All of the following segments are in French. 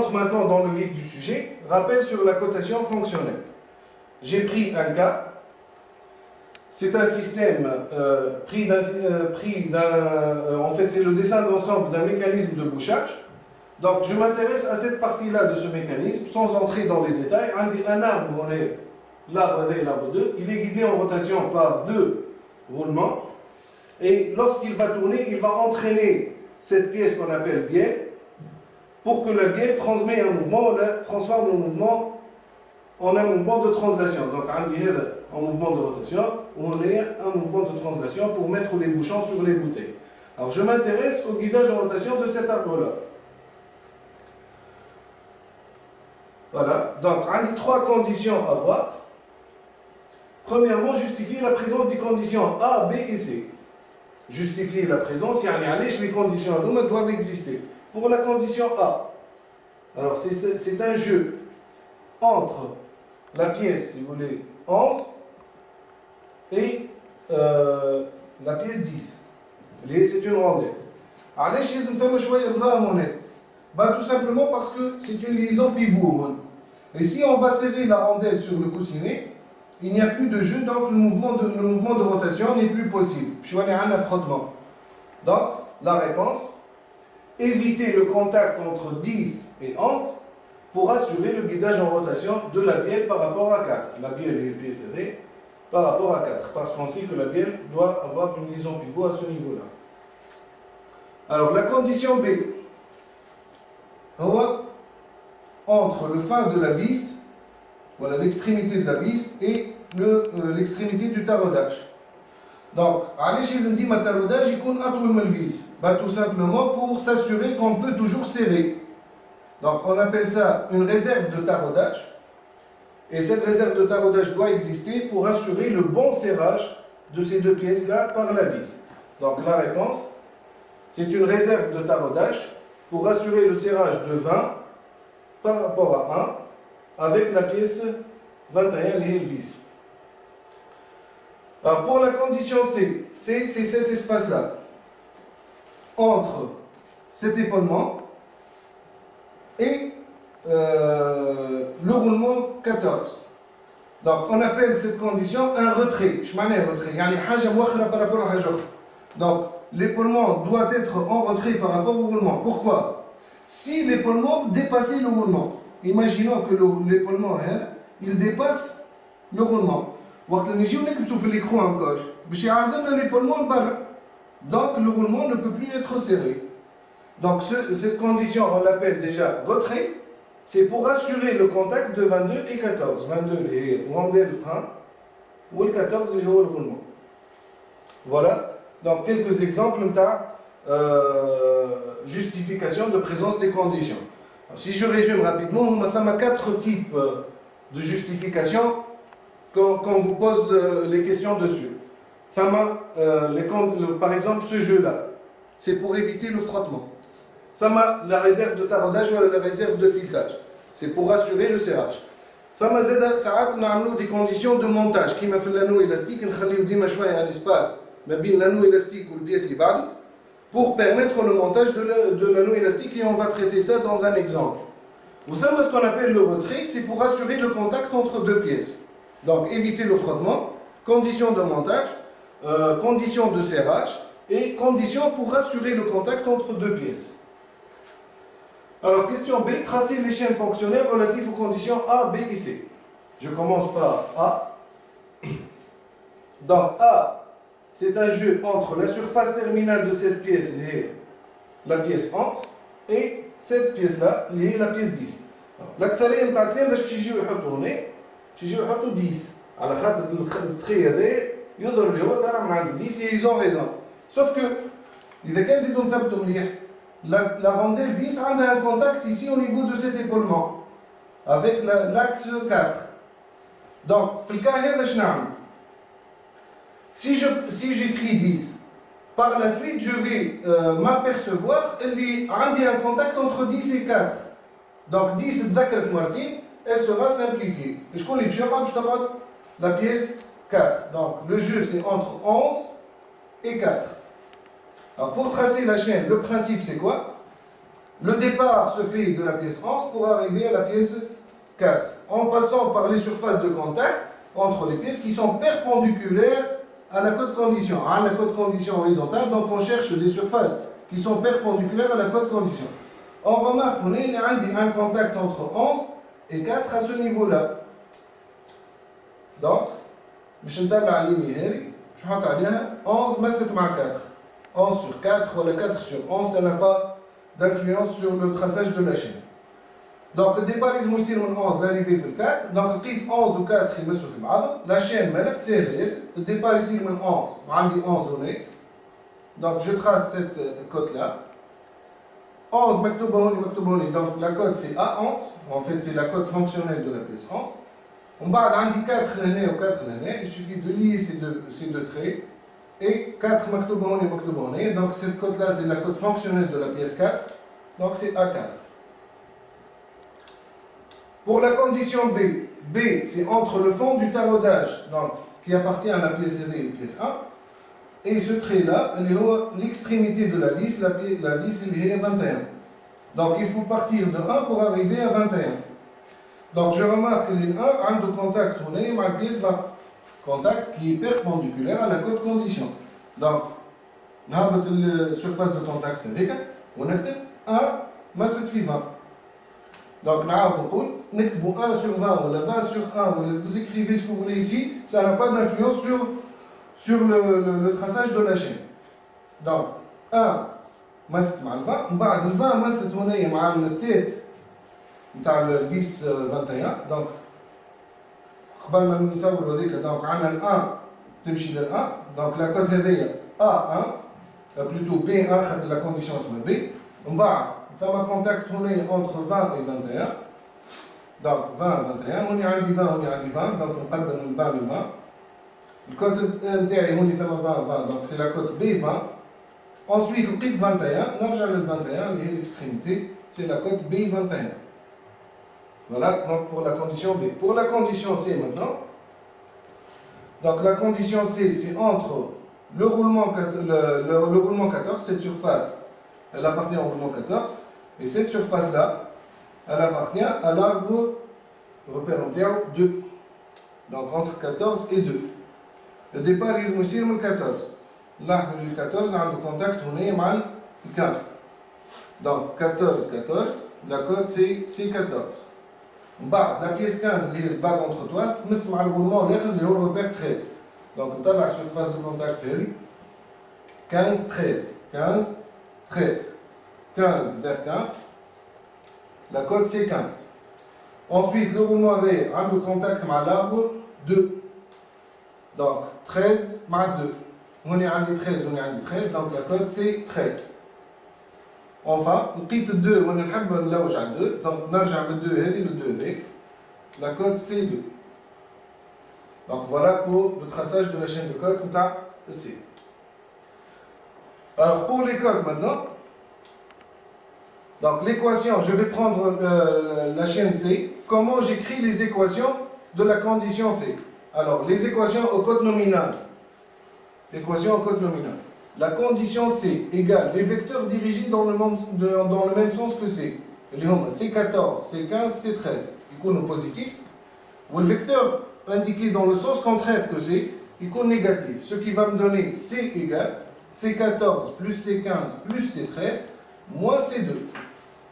rentre maintenant dans le vif du sujet. Rappel sur la cotation fonctionnelle. J'ai pris un cas. C'est un système en fait, c'est le dessin d'ensemble d'un mécanisme de bouchage. Donc, je m'intéresse à cette partie-là de ce mécanisme, sans entrer dans les détails. Un arbre, on est l'arbre 1 et l'arbre 2, il est guidé en rotation par deux roulements. Et lorsqu'il va tourner, il va entraîner cette pièce qu'on appelle bielle, pour que la bielle transmet un mouvement, la transforme le mouvement en un mouvement de translation. Donc, un mouvement de rotation, on a un mouvement de translation pour mettre les bouchons sur les bouteilles. Alors, je m'intéresse au guidage en rotation de cet arbre-là. Voilà, donc, on a 3 conditions à voir. Premièrement, justifier la présence des conditions A, B et C. Justifier la présence, les conditions doivent exister. Pour la condition A, alors c'est un jeu entre la pièce, si vous voulez, 11 et la pièce 10. C'est une rondelle. Tout simplement parce que c'est une liaison pivot. Et si on va serrer la rondelle sur le coussinet, il n'y a plus de jeu, donc le mouvement de rotation n'est plus possible. Je vais aller à un frottement. Donc, la réponse, éviter le contact entre 10 et 11 pour assurer le guidage en rotation de la bielle par rapport à 4. La bielle est le pied serré par rapport à 4, parce qu'on sait que la bielle doit avoir une liaison pivot à ce niveau-là. Alors, la condition B, entre le fin de la vis, voilà l'extrémité de la vis et l'extrémité du taraudage. Donc, le taraudage tout simplement pour s'assurer qu'on peut toujours serrer. Donc, on appelle ça une réserve de taraudage. Et cette réserve de taraudage doit exister pour assurer le bon serrage de ces deux pièces-là par la vis. Donc, la réponse, c'est une réserve de taraudage pour assurer le serrage de 20 par rapport à 1 avec la pièce 21, les vis. Alors pour la condition C, c'est cet espace-là, entre cet épaulement et le roulement 14. Donc on appelle cette condition un retrait. Je m'en ai retrait. Par rapport à donc l'épaulement doit être en retrait par rapport au roulement. Pourquoi? Si l'épaulement dépassait le roulement, imaginons que l'épaulement, il dépasse le roulement. Donc le roulement ne peut plus être serré. Donc cette condition, on l'appelle déjà retrait. C'est pour assurer le contact de 22 et 14. 22 les rondelles frein, ou le 14 les hauts le roulement. Voilà. Donc quelques exemples de justification de présence des conditions. Alors, si je résume rapidement, on a 4 types de justification quand vous pose les questions dessus. Par exemple, ce jeu-là, c'est pour éviter le frottement. La réserve de taraudage ou la réserve de filetage, c'est pour assurer le serrage. On a des conditions de montage qui m'a fait l'anneau élastique, on a un espace entre l'anneau élastique ou le pièce qui parle pour permettre le montage de l'anneau élastique, et on va traiter ça dans un exemple. Ce qu'on appelle le retrait, c'est pour assurer le contact entre deux pièces. Donc éviter le frottement, conditions de montage, conditions de serrage et conditions pour assurer le contact entre deux pièces. Alors question B, tracer les chaînes fonctionnelles relatives aux conditions A, B et C. Je commence par A. Donc A, c'est un jeu entre la surface terminale de cette pièce, la pièce 11, et cette pièce-là, la pièce 10. الأكثرية نتاع الكلام باش يجيو يحطوا هنا، يجيو يحطوا 10 على خاطر التخي هذا يظهر اللي هو ترى من عنده 10 ils ont raison. Sauf que إذا كان زيدوا نثبتوا مليح la rondelle 10 عندها un contact ici au niveau de cet épaulement avec l'axe 4. Donc في الكا هذا شنو نعمل؟ Si j'écris 10, par la suite je vais m'apercevoir qu'il y a un contact entre 10 et 4. Donc 10 elle sera simplifiée. Et je connais la pièce 4. Donc le jeu c'est entre 11 et 4. Alors pour tracer la chaîne, le principe c'est quoi? Le départ se fait de la pièce 11 pour arriver à la pièce 4, en passant par les surfaces de contact entre les pièces qui sont perpendiculaires à la cote condition. À la cote condition horizontale, donc on cherche des surfaces qui sont perpendiculaires à la cote condition. On remarque qu'on a un contact entre 11 et 4 à ce niveau-là. Donc, je vais la ligne هذه je vais عليها 11 مست مع 4. 11 sur 4 ou 4 sur 11, ça n'a pas d'influence sur le traçage de la chaîne. Donc le départ il يصير من 11 l'arrivée في 4. Donc لقيت 11 و 4 يمسوا في بعض. La chaîne مالك سهله ياسر. Le départ يصير من 11. عندي 11 هنا. Donc je trace cette cote là. 11 مكتوبه هوني. Donc la cote c'est A11. En fait c'est la cote fonctionnelle de la pièce 11. On بعد عندي 4 لهنا و 4 لهنا. Il suffit de lier ces deux traits. Et 4 مكتوبه هوني. Donc cette cote là c'est la cote fonctionnelle de la pièce 4. Donc c'est A4. Pour la condition B, B c'est entre le fond du taraudage donc, qui appartient à la pièce D et la pièce 1 et ce trait là, l'extrémité de la vis, la vis elle est 21. Donc il faut partir de 1 pour arriver à 21. Donc je remarque que les 1 ont de contact avec la pièce 20. Contact qui est perpendiculaire à la cote condition. Donc, on a la surface de contact avec on a 1 masse de 20. Donc, on écrit 1 sur 20 ou 20 sur 1, vous écrivez ce que vous voulez ici, ça n'a pas d'influence sur le traçage de la chaîne. Donc, 1 masse مع 20, بعد ال 20 masse هنا مع التيت نتاع الفيس 21. Donc, قبل ما نصوروا هذيك دونك عندنا ال 1 تمشي لل 1. Donc la cote هذيا A1 plutôt B1 خاطر la condition اسمها B. ومن بعد ثم كونتاكت هنا entre 20 et 21. Donc 20 21 هوني عندي 20 donc نقدم من 20 ل 20. الكوت نتاعي هوني ثم 20 donc c'est la cote B20. Ensuite لقيت 21 نرجع لل 21 اللي هي l'extrémité c'est la cote B21. Voilà donc pour la condition B. Pour la condition C maintenant. Donc la condition C c'est entre le roulement 14, cette surface elle appartient au roulement 14 et cette surface là elle appartient à l'arbre repère 2. Donc entre 14 et 2. Le départ il يصير من 14. L'arbre du 14 a un contact هنا مع 15. Donc 14 la cote c'est C14. بعد la pièce 15 اللي هي الباك اونتر تواس تمس مع الغولمون الاخر اللي هو الروبير 13. دونك نطلع السيرفاس دو كونتاكت هذه 15 vers 15. La cote c'est 15. Ensuite le roulement هذايا عنده contact مع l'arbre 2. Donc 13 مع 2. هوني عندي 13 هوني عندي 13 donc la cote c'est 13. Enfin, لقيت 2 وانا نحب نلوج على 2 donc نرجع من 2 هذه ل 2 هذيك. La cote c'est 2. Donc voilà pour le traçage de la chaîne de cote نتاع C. Alors pour les cotes maintenant, donc l'équation, je vais prendre la chaîne C. Comment j'écris les équations de la condition C? Alors les équations au code nominal. L'équation au code nominal. La condition C égale les vecteurs dirigés dans le même sens que C. C14, C15, C13. Ils sont positifs. Ou le vecteur indiqué dans le sens contraire que C, il est négatif. Ce qui va me donner C égale C14 plus C15 plus C13 moins C2.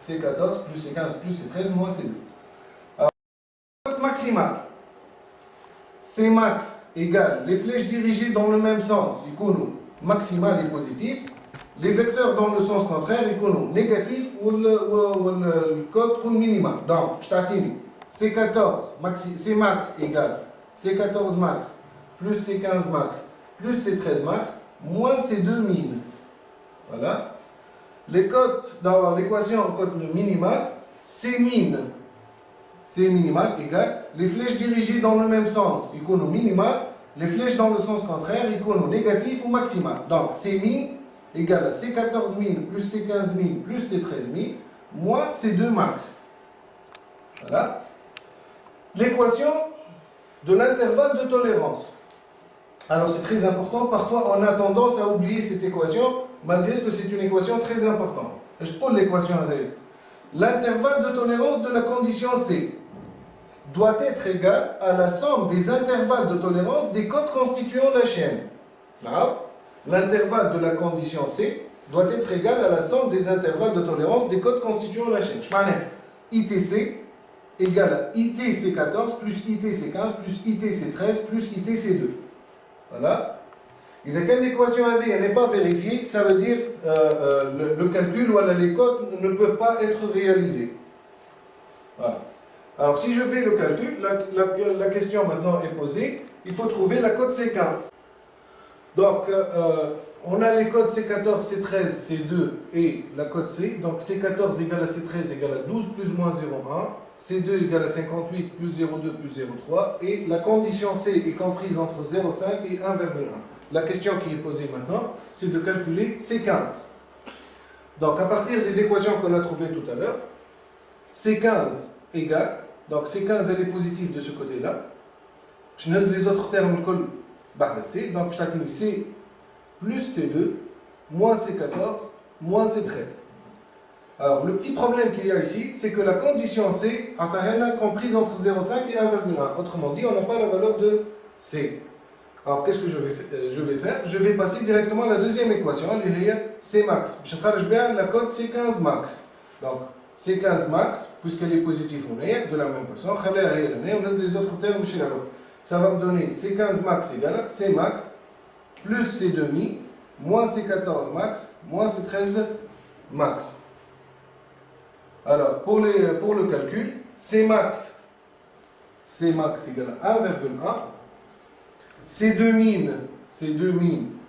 C14 plus C15 plus C13 moins C2. Alors, cote maximale. C max égale les flèches dirigées dans le même sens. Ils sont maximal et positif. Les vecteurs dans le sens contraire, ils sont négatifs ou le code minimal. Donc, je t'attends. C14, C max égale C14 max plus C15 max plus C13 max moins C2 min. Voilà. Les cotes dans l'équation code minimal, C min, C minimal égale les flèches dirigées dans le même sens, ils sont minimal. Les flèches dans le sens contraire, ils sont négatifs ou maximal. Donc, C min égale à C14 min plus C15 min plus C13 min moins C2 max. Voilà. L'équation de l'intervalle de tolérance. Alors, c'est très important. Parfois, on a tendance à oublier cette équation, malgré que c'est une équation très importante. Je pose l'équation avec. L'intervalle de tolérance de la condition C doit être égal à la somme des intervalles de tolérance des codes constituant la chaîne. L'intervalle de la condition C doit être égal à la somme des intervalles de tolérance des codes constituant la chaîne. Je m'en ITC égale à ITC14 plus ITC15 plus ITC13 plus ITC2. Voilà. Et quand l'équation n'est pas vérifiée, ça veut dire le calcul ou les codes ne peuvent pas être réalisés. Voilà. Alors si je fais le calcul, la question maintenant est posée, il faut trouver la code C15. Donc on a les codes C14, C13, C2 et la code C. Donc C14 égale à C13 égale à 12 plus moins 0,1. C2 égale à 58 plus 0,2 plus 0,3. Et la condition C est comprise entre 0,5 et 1,1. La question qui est posée maintenant, c'est de calculer C15. Donc à partir des équations qu'on a trouvées tout à l'heure, C15 égale, donc C15 elle est positive de ce côté-là. Je laisse les autres termes barre C. Donc je t'attends C plus C2 moins C14 moins C13. Alors le petit problème qu'il y a ici, c'est que la condition C est comprise entre 0,5 et 1,1. Autrement dit, on n'a pas la valeur de C. Alors qu'est-ce que je vais faire? Je vais passer directement à la deuxième équation, C max. Je vais bien la code C15 max. Donc C15 max, puisqu'elle est positive, on est de la même façon. On laisse les autres termes chez la l'autre. Ça va me donner C15 max égale à C max plus C2 moins C14 max moins C13 max. Alors pour le calcul, C max égale à 1,1. C2 min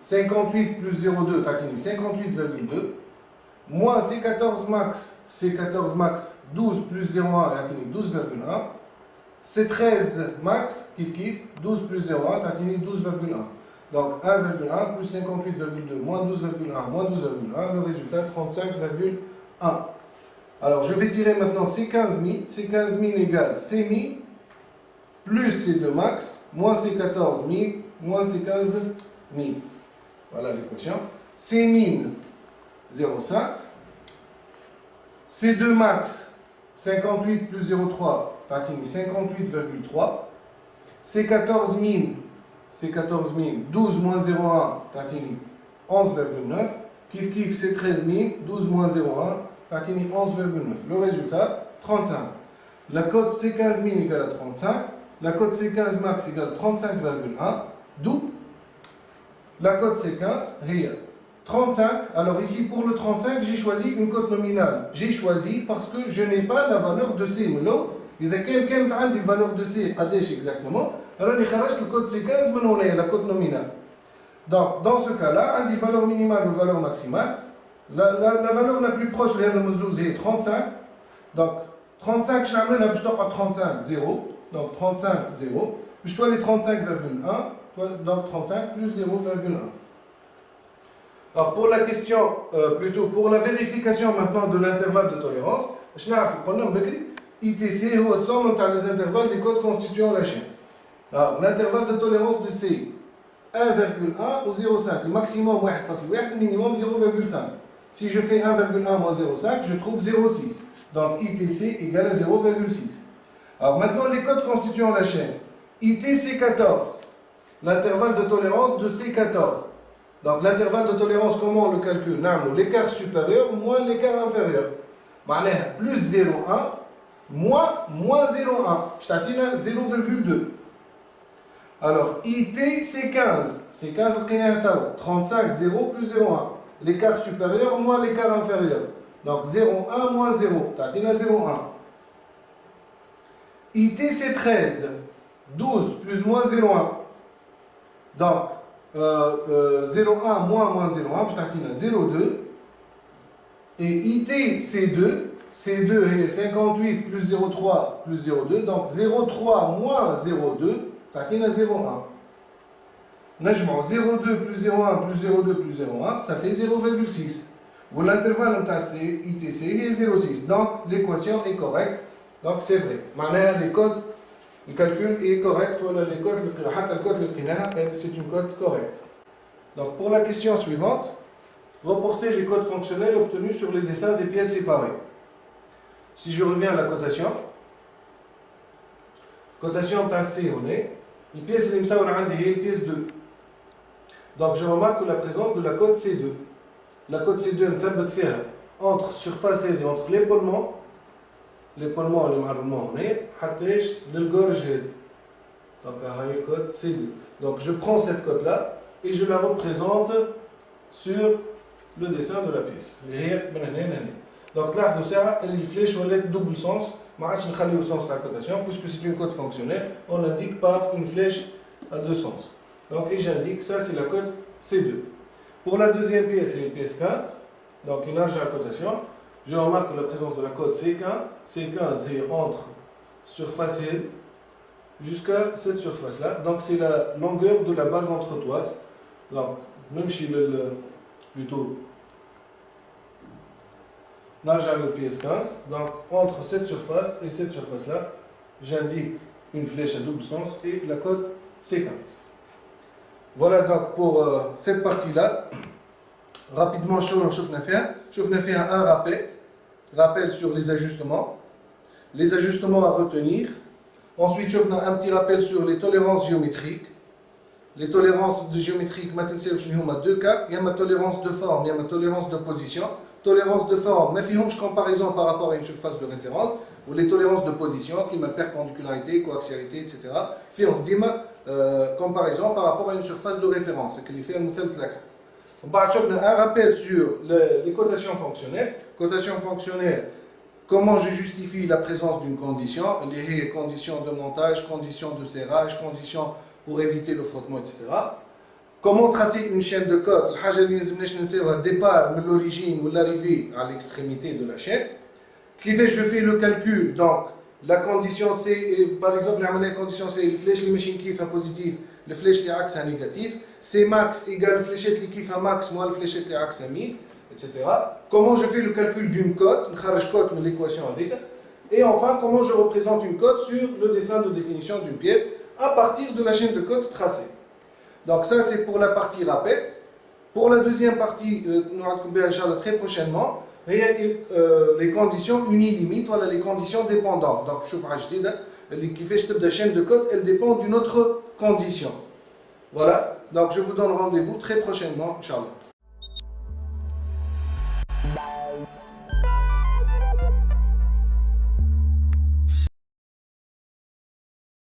58 plus 0,2, t'as 58,2. Moins C14 max 12 plus 0,1, t'as 12,1. C13 max, kiff, 12 plus 0,1, t'as 12,1. Donc 1,1 plus 58,2 moins 12,1 moins 12,1, le résultat 35,1. Alors je vais tirer maintenant C15 min. C15 min égale C min plus C2 max moins C14 min moins C15 min. Voilà l'équation. C min 0,5. C2 max 58 plus 0,3, t'as 58,3. C14 min 12 moins 0,1, t'as 11,9. Kiff C13 min 12 moins 0,1, t'as 11,9. Le résultat 35. La cote C15 min égale à 35. La cote C15 max égale à 35,1. D'où la cote C15 réelle. 35, alors ici pour le 35, j'ai choisi une cote nominale. J'ai choisi parce que je n'ai pas la valeur de C. Il y a quelqu'un qui a une valeur de C, exactement. Alors il kharaj le code C15, mais on est la cote nominale. Donc dans ce cas-là, on dit valeur minimale ou valeur maximale. La valeur la plus proche de la est 35. Donc 35, je l'ai là, je dois 35, 0. Donc 35, 0. Je dois les 35,1. Donc 35 plus 0,1. Alors pour la question, plutôt pour la vérification maintenant de l'intervalle de tolérance, je n'ai pas ITC est la somme entre les intervalles des codes constituant la chaîne. Alors l'intervalle de tolérance de C, 1,1 ou 0,5. Le maximum 1,1, le minimum 0,5. Si je fais 1,1 moins 0,5, je trouve 0,6. Donc ITC égale à 0,6. Alors maintenant les codes constituant la chaîne. ITC14, l'intervalle de tolérance de C14. Donc l'intervalle de tolérance, comment on le calcule? L'écart supérieur moins l'écart inférieur. Plus 0,1 moins 0,1. Je t'attends 0,2. Alors IT c'est 15. C'est 15 35, 0 plus 0,1. L'écart supérieur moins l'écart inférieur. Donc 0,1 moins 0. T'attends 0,1. IT c'est 13. 12 plus moins 0,1. Donc 0,1 moins 0,1, je t'attends 0,2. Et IT C2 est 58 plus 0,3 plus 0,2. Donc 0,3 moins 0,2, t'attends 0,1. Najmou 0,2 plus 0,1 plus 0,2 plus 0,1, ça fait 0,6. Ou l'intervalle ITC est 0,6. Donc l'équation est correcte. Donc c'est vrai. Maintenant les codes. Le calcul est correct, c'est une cote correcte. Donc pour la question suivante, reporter les codes fonctionnels obtenus sur les dessins des pièces séparées. Si je reviens à la cotation C, on est, les pièces les pièce 2. Donc je remarque que la présence de la cote C2. La cote C2 nous faire entre surface et entre l'épaulement اللي معلومه هنا حتى للجورج هذه. Donc هاي الكود C2. Donc je prends cette cote là et je la représente sur le dessin de la pièce اللي هي من هنا لهنا. Donc تلاحظوا ساعه اللي الفليش ولات double sens ما عادش نخليو sens تاع الكوتاسيون puisque c'est une cote fonctionnelle, on l'indique par une flèche à deux sens. Donc et j'indique ça c'est la cote C2. Pour la deuxième pièce, c'est une pièce 15. Donc une large cotation. Je remarque la présence de la cote C15. C15 est entre surface L jusqu'à cette surface-là. Donc c'est la longueur de la bague entre toises. Donc, même si plutôt large à la pièce 15. Donc entre cette surface et cette surface-là, j'indique une flèche à double sens et la cote C15. Voilà donc pour cette partie-là. Rapidement, je vais faire un rappel sur les ajustements. Les ajustements à retenir. Ensuite, je vais un petit rappel sur les tolérances géométriques. Les tolérances géométriques, il y a deux cas. Il y a ma tolérance de forme, il y a ma tolérance de position. Tolérance de forme, mais il y a une comparaison par rapport à une surface de référence. Ou les tolérances de position, qui ont perpendicularité, coaxialité, etc. Il y a comparaison par rapport à une surface de référence. Un rappel sur les cotations fonctionnelles. Cotation fonctionnelle, comment je justifie la présence d'une condition, les conditions de montage, conditions de serrage, conditions pour éviter le frottement, etc. Comment tracer une chaîne de cotes, le départ de l'origine ou l'arrivée à l'extrémité de la chaîne. Qui fait, je fais le calcul, donc la condition C, par exemple, la condition C, les flèches, les machines qui font positif, les flèches, les axes à négatif, C max égale fléchette qui fait max, moins le fléchette les axes à 1000, etc. Comment je fais le calcul d'une cote, une cote de l'équation avec. Et enfin, comment je représente une cote sur le dessin de définition d'une pièce à partir de la chaîne de cotes tracée. Donc ça, c'est pour la partie rappel. Pour la deuxième partie, nous allons très prochainement. Les conditions unilimites, voilà les conditions dépendantes. Donc, je vais qui fait la chaîne de code, elle dépend d'une autre condition. Voilà, donc je vous donne rendez-vous très prochainement, Inch'Allah.